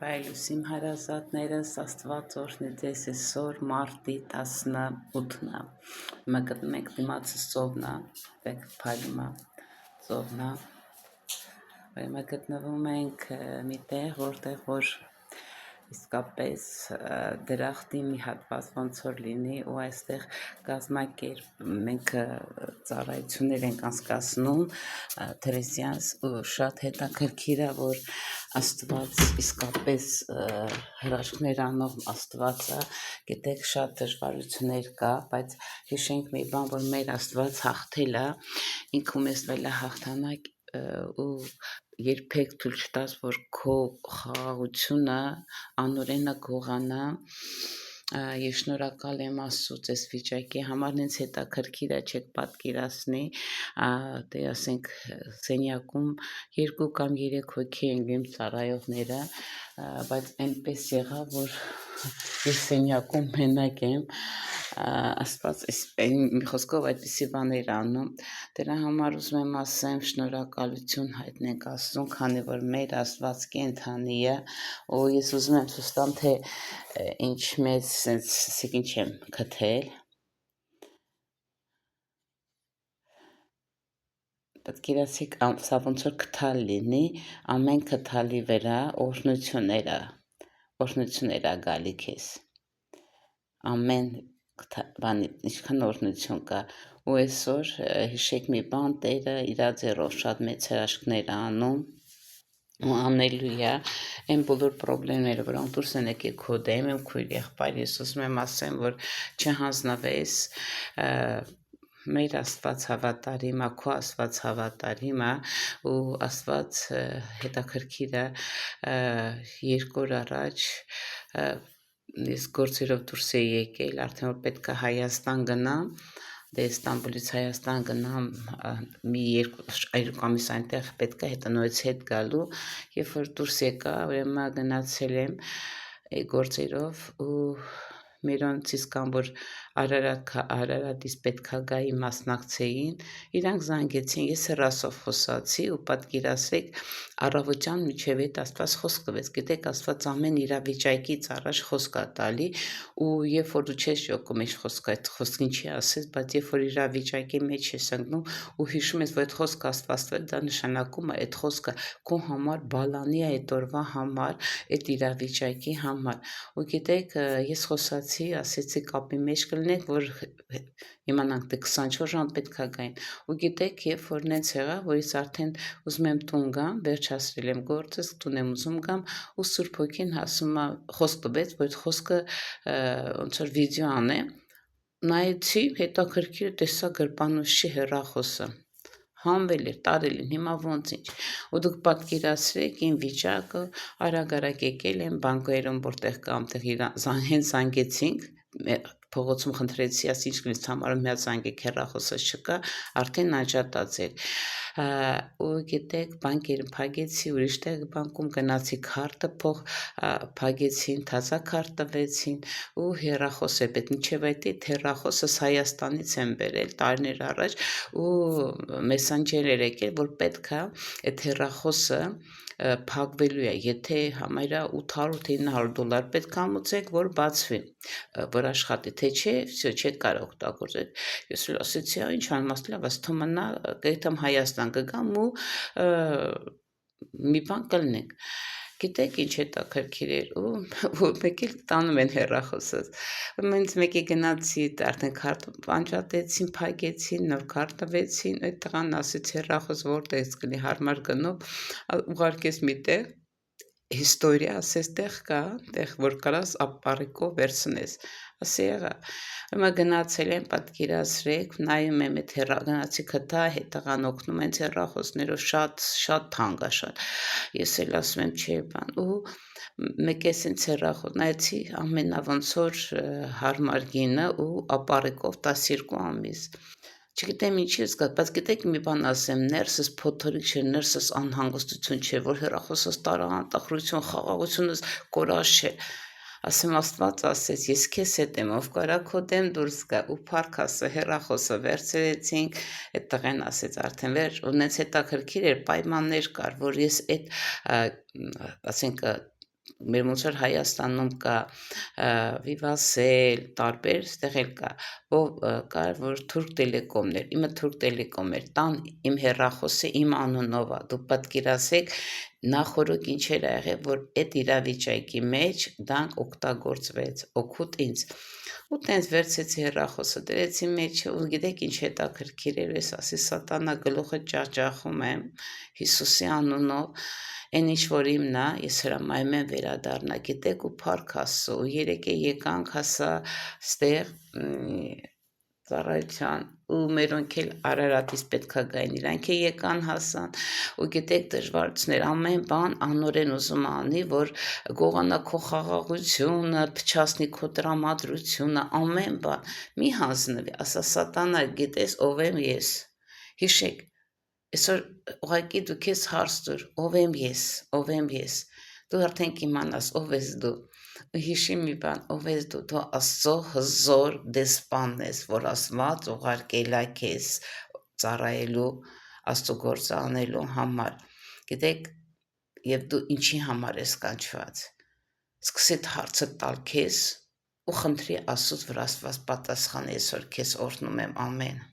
Հայլուսիմ հարազատներս Աստված օրհնի ձեզ այսօր մարտի 18-ն է։ Հիմա գտնում ենք դիմացս ծովն է, դեք փայլում է ծովն է։ Հիմա գտնվում ենք մի տեղ, որտեղ որ իսկապես դրախտի մի հատված ոնց որ լինի ու այստեղ կազմակերպ մենք ծառայություններ ենք անցկացնում Թերեսյանս ու շատ հետաքրքիր է որ Աստված իսկապես հրաշքներ անող Աստվածը գիտեք շատ դժվարություններ կա բայց հիշենք մի բան որ մեր Աստված հաղթել է ինքը մեզ տվել է հաղթանակ ու երբեք թույլ չտաս որ քո խաղաղությունը անօրենը գողանա ես շնորհակալ եմ Աստծուց այս վիճակի համար ինձ հետաքրքիր է չեք պատկերացնի դե ասենք սենյակում 2 կամ 3 հոգի են իմ ծառայողները բայց այնպես եղավ որ ես սենյակում մենակ եմ Աստված մի խոսքով այդպիսի բաներ անում դրա համար ուզում եմ ասեմ շնորհակալություն հայտնենք Աստծուն քանի որ մեր Աստված կենդանի է ու ես ուզում եմ ցույց տամ թե ինչ մեծ sense ինչ եմ գտել պատկերացիք սա ոնց որ քթալ լինի ամեն քթալի վրա օրհնություններ է գալի քեզ ամեն բանի ինչքան օրհնություն կա ու այսօր հիշեք մի բան Տերը իր ձեռով շատ մեծ հրաշքներ է անում ու ամենելույա այն բոլոր խնդիրները որոնք դուրս են եկել քո դեմ եմ քույր եղբայր ես ուզում եմ ասեմ որ չհանձնվես մեր Աստված հավատարիմ է քո Աստված հավատարիմ է ու Աստված հետաքրքիր է 2 օր առաջ ես գործերով դուրս էի եկել արդեն որ պետք է Հայաստան գնամ դե Ստամբուլից Հայաստան գնամ մի 2 ամիս այնտեղ պետք է հետանոց հետ գալու երբ որ դուրս եկա ուրեմն գնացել եմ գործերով ու մերոնցից կան որ Արարատից պետքա գայի մասնակցեին իրանք զանգեցին ես հեռասով խոսացի ու պատկերացրեք առավոտյան միջև այդ Աստված խոսք տվեց գիտեք Աստված ամեն իրավիճակից առաջ խոսք է տալի ու երբ որ դու չես ճոգում ինչ խոսք այդ խոսքին չի ասես բայց երբ որ իրավիճակի մեջ ես ընկնում ու հիշում ես որ այդ խոսքը Աստված տվել դա նշանակում է այդ խոսքը քո համար բալանի է այդ օրվա համար այդ իրավիճակի համար ու գիտեք ես խոսացի ասեցի կապի մեջ կլինեք որ իմանանք դե 24 ժամ պետքա գային ու գիտեք երբ որ նենց եղավ որ ես արդեն ուզում եմ տուն գամ վերջացրել եմ գործս տուն եմ ուզում գամ ու Սուրբ Հոգին ասում է խոսք տվեց որ այդ խոսքը ոնց որ վիդեո անեմ նայեցի հետաքրքիր տեսա գրպանոցի հեռախոսը հանվել էր տարել են հիմա ոնց ինչ ու դուք պատկերացրեք ին վիճակը արագ եկել են բանկերում որտեղ կամ տեղ հենց զանգեցինք փողոցում խնդրեցի ասի ինչ կլինի համարում միած զանգեք հեռախոսս չկա արդեն անջատած էր ու գիտեք բանկերը փակեցի ուրիշ տեղ բանկում գնացի քարտը փող փակեցին թազա քարտ տվեցին ու հեռախոս է պետք մինչև այդ հեռախոսս Հայաստանից են բերել տարիներ առաջ ու մեսենջեր էր եկել որ պետքա այդ հեռախոսը փակվելու է եթե համարյա $800-900 պետք է ամուծեք որ բացվի որ աշխատի թե չէ всё չեք կարող օգտագործել ես ասեցի ինչ անմաստ լավ ասում մնա գետամ Հայաստան կգամ ու մի բան կլինենք գիտեք ինչ հետաքրքիր էր ու մեկ էլ տանում են հեռախոսս ինձ մեկի գնացի արդեն քարտ անջատեցին փակեցին նոր քարտ տվեցին այդ տղան ասեց հեռախոս որտեղից կլինի հարմար գնով ուղարկեց միտեղ հիստորիա ասես տեղ կա տեղ որ կարաս ապարիկով վերցնես ասի եղա հիմա գնացել եմ պատկերացրեք նայում եմ այդ գնացի քթա հետղան օգնում են հեռախոսներով շատ թանկ է շատ ես էլ ասում եմ չէ բան ու մեկ է սենց հեռախոս նայեցի ամենավանց որ հարմար գինը ու ապարիկով 12 ամիս չգիտեմ ինչի ես գա, բայց գիտեք մի բան ասեմ, ներսս փոթորիկ չէ, ներսս անհանգստություն չէ, որ հեռախոսս տարան, տխրություն, խաղաղությունս կորած չէ։ Ասեմ Աստված ասեց, ես քեզ հետ եմ, ով կարա քո դեմ դուրս գա ու փառքասը հեռախոսը վերցրեցինք, այդ տղեն ասեց արդեն վերջ, ու նենց հետաքրքիր էր պայմաններ կար, որ ես այդ ասենք մեր ոնց որ Հայաստանում կա Vivatel, տարբեր, ստեղ էլ կա, կար, որ Թուրք Տելեկոմներ, իմը Թուրք Տելեկոմ էր, տան իմ հեռախոսը իմ անունով է, դուք պատկերացեք նախորոք ինչեր ա եղել, որ այդ իրավիճակի մեջ դրանք օգտագործվեց, օգուտ ինձ, ու տենց վերցեցի հեռախոսը, դրեցի մեջը, ու գիտեք ինչ հետաքրքիր էր, ես ասի սատանա գլուխը ջախջախում եմ Հիսուսի անունով, այն ինչ որ իմն է, ես հրամայում եմ վերադառնա, գիտեք, ու փառք Աստծո, ու երեկե եկանք հասա ստեղ ծառայության, ու մերոնք էլ Արարատից պետքա գային, իրանք էլ եկան հասան, ու գիտեք դժվարություններ, ամեն բան անորեն ուզում անի, որ գողանա քո խաղաղությունը, փչացնի քո տրամադրությունը, ամեն բան, մի հանձնվի, ասա սատանա, գիտես ով եմ ես, հիշեք, այսօր ուղղակի դու քեզ հարց տուր, ով եմ ես, դու արդեն կիմանաս ով ես դու, հիշի մի բան, ով ես դու Աստծո հզոր դեսպանն ես, որ Աստված ուղարկել է քեզ ծառայելու, Աստծո գործը անելու համար, գիտեք, եւ դու ինչի համար ես կանչված, սկսի հարցը տալ քեզ ու խնդրի Աստծուց, որ Աստված պատասխանի, այսօր քեզ օրհնում եմ, ամեն